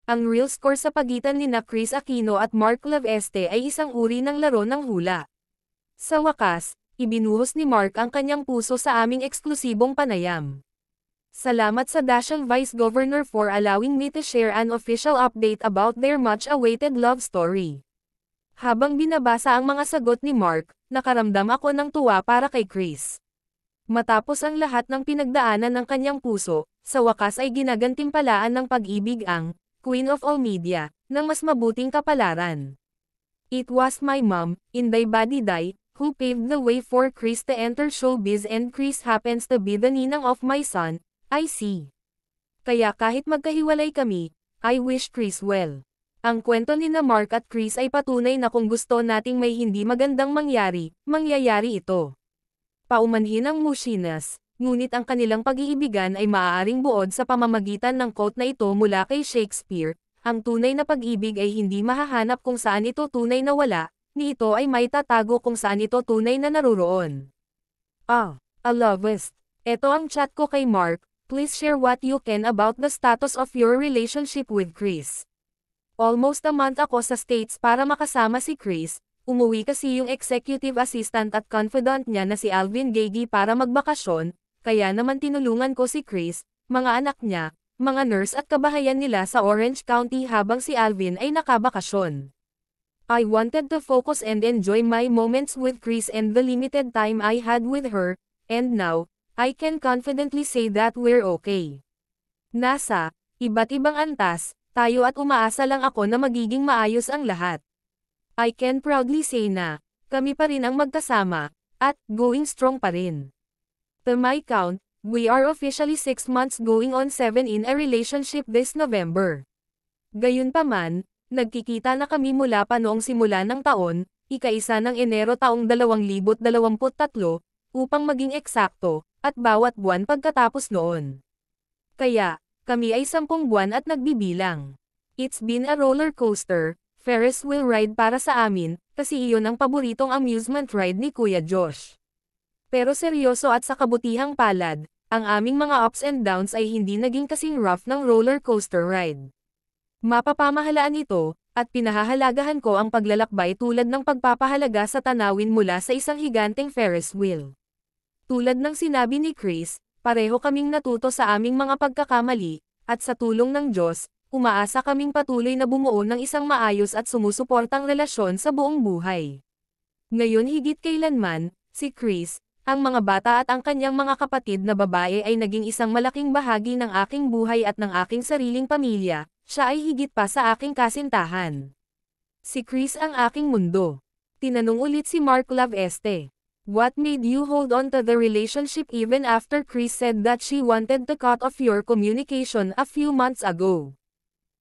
Ang real score sa pagitan nina Chris Aquino at Mark Laveste ay isang uri ng laro ng hula. Sa wakas, ibinuhos ni Mark ang kanyang puso sa aming eksklusibong panayam. Salamat sa Dasyang Vice Governor for allowing me to share an official update about their much-awaited love story. Habang binabasa ang mga sagot ni Mark, nakaramdam ako ng tuwa para kay Chris. Matapos ang lahat ng pinagdaanan ng kanyang puso, sa wakas ay ginagantimpalaan ng pag-ibig ang Queen of all Media ng mas mabuting kapalaran. It was my mom, Inday Badiday, who paved the way for Chris to enter showbiz, and Chris happens to be the ninang of my son, I see. Kaya kahit magkahiwalay kami, I wish Chris well. Ang kwento ni na Mark at Chris ay patunay na kung gusto nating may hindi magandang mangyari, mangyayari ito. Paumanhin ang mushinas, ngunit ang kanilang pag-iibigan ay maaaring buod sa pamamagitan ng quote na ito mula kay Shakespeare, ang tunay na pag-ibig ay hindi mahahanap kung saan ito tunay na wala, ni ito ay may tatago kung saan ito tunay na naruroon. A lovest. Ito ang chat ko kay Mark, please share what you can about the status of your relationship with Chris. Almost a month ako sa States para makasama si Chris. Umuwi kasi yung executive assistant at confidant niya na si Alvin Gagey para magbakasyon, kaya naman tinulungan ko si Chris, mga anak niya, mga nurse at kabahayan nila sa Orange County habang si Alvin ay nakabakasyon. I wanted to focus and enjoy my moments with Chris and the limited time I had with her, and now, I can confidently say that we're okay. Nasa iba't ibang antas, tayo at umaasa lang ako na magiging maayos ang lahat. I can proudly say na, kami pa rin ang magkasama, at going strong pa rin. To my count, we are officially 6 months going on 7 in a relationship this November. Gayunpaman, nagkikita na kami mula pa noong simula ng taon, ika-1 ng Enero taong 2023, upang maging eksakto, at bawat buwan pagkatapos noon. Kaya, kami ay 10 buwan at nagbibilang. It's been a roller coaster, Ferris wheel ride para sa amin, kasi iyon ang paboritong amusement ride ni Kuya Josh. Pero seryoso at sa kabutihang palad, ang aming mga ups and downs ay hindi naging kasing rough ng roller coaster ride. Mapapamahalaan ito, at pinahahalagahan ko ang paglalakbay tulad ng pagpapahalaga sa tanawin mula sa isang higanteng Ferris wheel. Tulad ng sinabi ni Chris, pareho kaming natuto sa aming mga pagkakamali, at sa tulong ng Diyos, umaasa kaming patuloy na bumuo ng isang maayos at sumusuportang relasyon sa buong buhay. Ngayon higit kailanman, si Chris, ang mga bata at ang kanyang mga kapatid na babae ay naging isang malaking bahagi ng aking buhay at ng aking sariling pamilya, siya ay higit pa sa aking kasintahan. Si Chris ang aking mundo. Tinanong ulit si Mark Laveste. What made you hold on to the relationship even after Chris said that she wanted to cut off your communication a few months ago?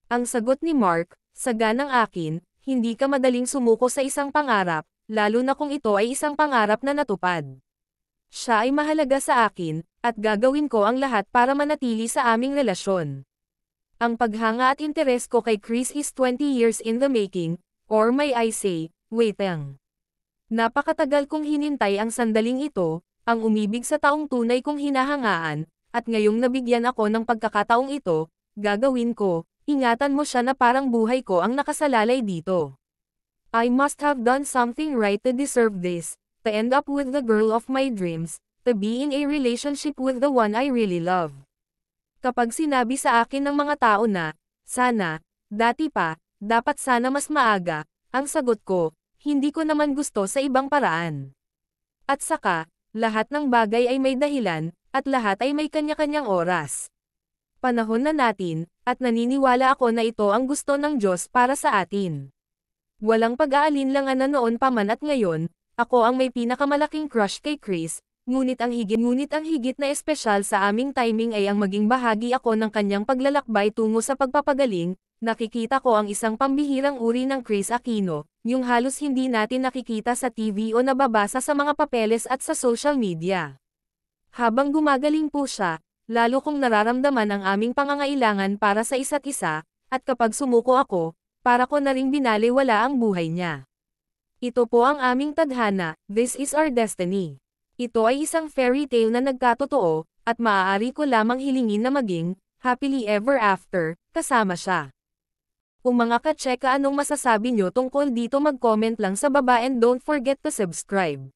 Ang sagot ni Mark, saga ng akin, hindi ka madaling sumuko sa isang pangarap, lalo na kung ito ay isang pangarap na natupad. Siya ay mahalaga sa akin, at gagawin ko ang lahat para manatili sa aming relasyon. Ang paghanga at interes ko kay Chris is 20 years in the making, or may I say, waiting. Napakatagal kong hinintay ang sandaling ito, ang umibig sa taong tunay kong hinahangaan, at ngayong nabigyan ako ng pagkakataong ito, gagawin ko. Ingatan mo siya na parang buhay ko ang nakasalalay dito. I must have done something right to deserve this, to end up with the girl of my dreams, to be in a relationship with the one I really love. Kapag sinabi sa akin ng mga tao na, sana, dati pa, dapat sana mas maaga, ang sagot ko, hindi ko naman gusto sa ibang paraan. At saka, lahat ng bagay ay may dahilan, at lahat ay may kanya-kanyang oras. Panahon na natin, at naniniwala ako na ito ang gusto ng Diyos para sa atin. Walang pag-aalinlangan na noon pa man at ngayon, ako ang may pinakamalaking crush kay Chris, ngunit ang higit na espesyal sa aming timing ay ang maging bahagi ako ng kanyang paglalakbay tungo sa pagpapagaling. Nakikita ko ang isang pambihirang uri ng Chris Aquino, yung halos hindi natin nakikita sa TV o nababasa sa mga papeles at sa social media. Habang gumagaling po siya, lalo kong nararamdaman ang aming pangangailangan para sa isa't isa, at kapag sumuko ako, para ko na ring binaliwala ang buhay niya. Ito po ang aming tadhana, this is our destiny. Ito ay isang fairy tale na nagkatotoo, at maaari ko lamang hilingin na maging, happily ever after, kasama siya. Kung mga kacheka, anong masasabi nyo tungkol dito, mag-comment lang sa baba and don't forget to subscribe.